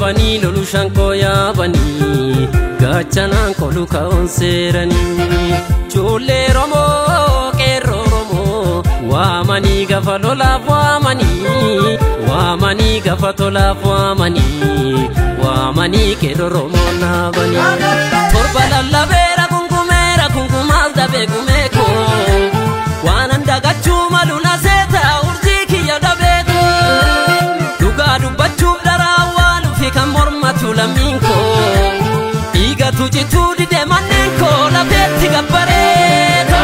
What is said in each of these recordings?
bani lolushan koya bani gachanan koluka onserani chole romo kero romo wamani gafalola wamani gafatola wamani kero romo na bani torbala lavera kungumal da begumeko wananda gachuma luna seta urjiki ya dabedo duga dubachu darawalu fika mormatu laminko iga tuji tudi de manenko la beti gabareto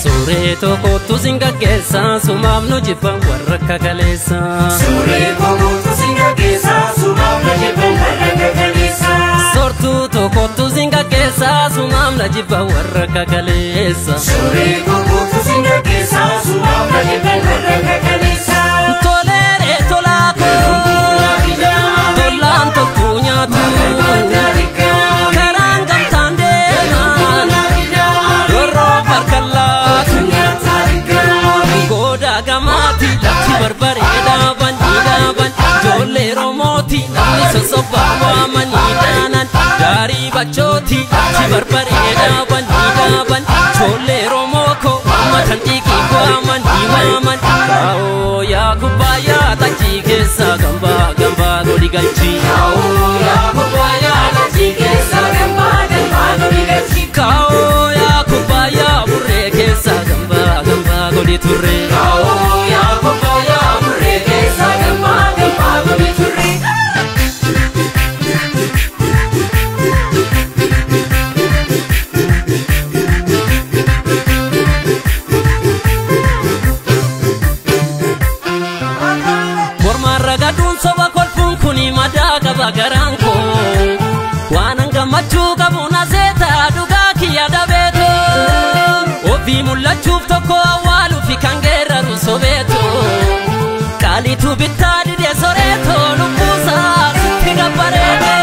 Soreto kotu singa kesa sumamnu jipan warra kalesa Soreto kotu singa kesa sumamnu jipan warra kalesa Sortu to kotu singa kesa sumamnu jipan warra kalesa Soreto kotu singa kesa sumamnu jipan warra kalesa Tolere tolako tolan to punya tu karangam tande dorro barkalla gamati lati barbareda bandida ban jolle romoti nani soba wamani danan dari bachoti lati barbareda bandida ban jolle romoko matan tiki wamani waman ao ya kubaya tachi kesa gamba goli galchi ao ya kubaya tachi kesa gamba goli galchi kao ya kubaya burre kesa gamba goli turre Bagaranko wananga machuka buna zeta duga kiya dabeto obi mulachuf toko awalu fikangera rusobeto kali tu bitadi de soreto lukusa tiga parede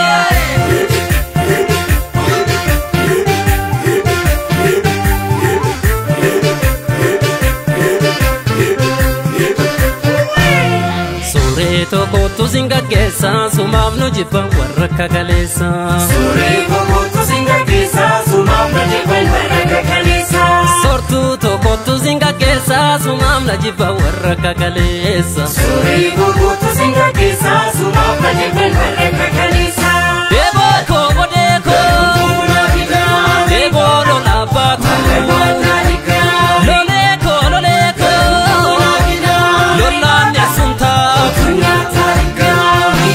Soreto kotu singa kesa sumamnu jipan warra kalesa Soreto kotu singa kesa sumamnu jipan warra kalesa Sortu to kotu singa kesa sumamnu jipan warra kalesa Soreto kotu singa kesa sumamnu jipan warra kalesa Debo ko bodeko debo lo labatu loleko lolane asunta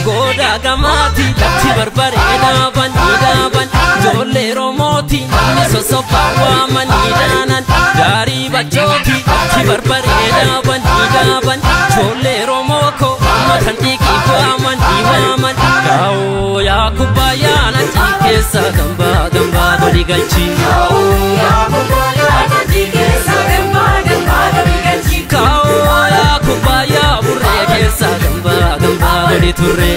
goda gamati lati barbareda bandida ban jolle romoti nani soba wamani danan dari bachoti lati barbareda bandida ban jolle romoko matan tiki wamani waman kao ya kubaya na tikesa gamba goli galchi kao ya kubaya na tikesa gamba goli galchi kao ya kubaya burre kesa gamba goli turre